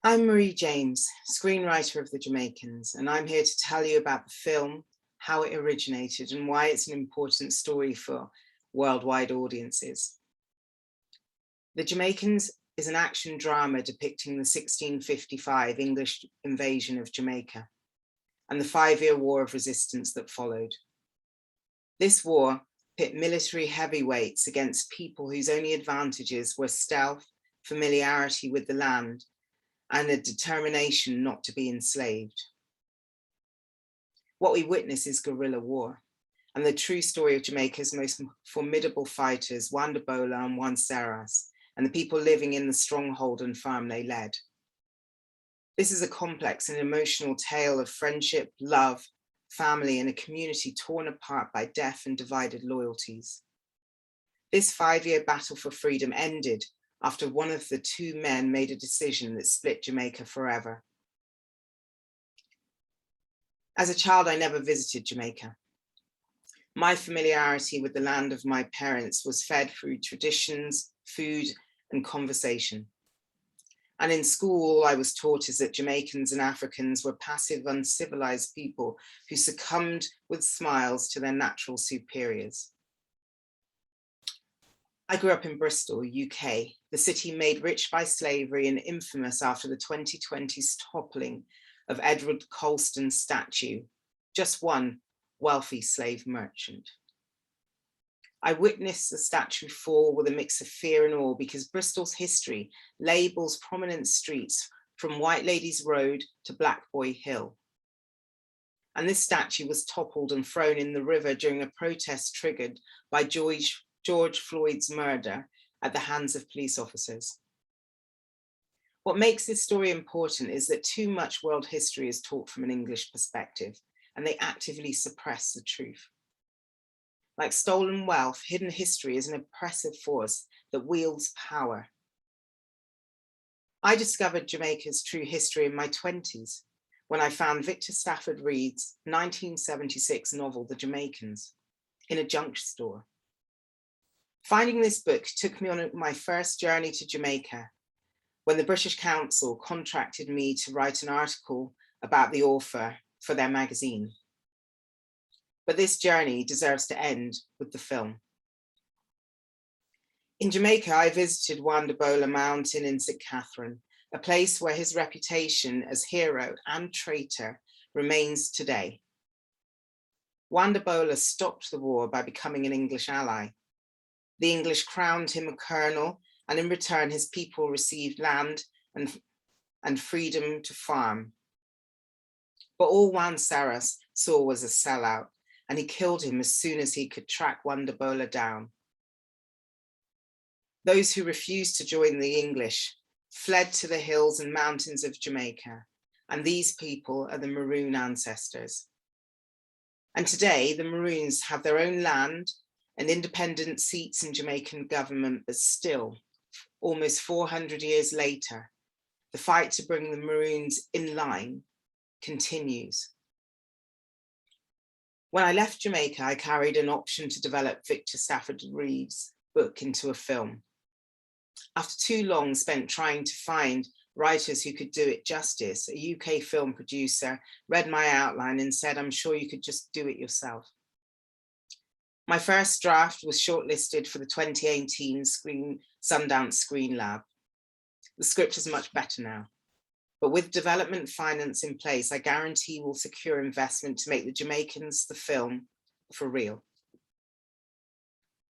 I'm Marie James, screenwriter of The Jamaicans, and I'm here to tell you about the film, how it originated, and why it's an important story for worldwide audiences. The Jamaicans is an action drama depicting the 1655 English invasion of Jamaica and the 5-year war of resistance that followed. This war pit military heavyweights against people whose only advantages were stealth, familiarity with the land, and a determination not to be enslaved. What we witness is guerrilla war, and the true story of Jamaica's most formidable fighters, Wanda Bola and Juan Serras, and the people living in the stronghold and farm they led. This is a complex and emotional tale of friendship, love, family, and a community torn apart by death and divided loyalties. This 5-year battle for freedom ended after one of the two men made a decision that split Jamaica forever. As a child, I never visited Jamaica. My familiarity with the land of my parents was fed through traditions, food, and conversation. And in school, all I was taught is that Jamaicans and Africans were passive, uncivilized people who succumbed with smiles to their natural superiors. I grew up in Bristol, UK, the city made rich by slavery and infamous after the 2020 toppling of Edward Colston's statue, just one wealthy slave merchant. I witnessed the statue fall with a mix of fear and awe because Bristol's history labels prominent streets from White Ladies Road to Black Boy Hill. And this statue was toppled and thrown in the river during a protest triggered by George Floyd's murder at the hands of police officers. What makes this story important is that too much world history is taught from an English perspective, and they actively suppress the truth. Like stolen wealth, hidden history is an oppressive force that wields power. I discovered Jamaica's true history in my 20s when I found Victor Stafford Reid's 1976 novel, The Jamaicans, in a junk store. Finding this book took me on my first journey to Jamaica when the British Council contracted me to write an article about the author for their magazine. But this journey deserves to end with the film. In Jamaica, I visited Wanda Bola Mountain in St. Catherine, a place where his reputation as hero and traitor remains today. Wanda Bola stopped the war by becoming an English ally. The English crowned him a colonel, and in return, his people received land and freedom to farm. But all Juan Serras saw was a sellout, and he killed him as soon as he could track Wanda Bola down. Those who refused to join the English fled to the hills and mountains of Jamaica, and these people are the Maroon ancestors. And today, the Maroons have their own land and independent seats in Jamaican government, but still, almost 400 years later, the fight to bring the Maroons in line continues. When I left Jamaica, I carried an option to develop Victor Stafford Reid's book into a film. After too long spent trying to find writers who could do it justice, a UK film producer read my outline and said, "I'm sure you could just do it yourself." My first draft was shortlisted for the 2018 Sundance Screen Lab. The script is much better now. But with development finance in place, I guarantee we'll secure investment to make The Jamaicans the film for real.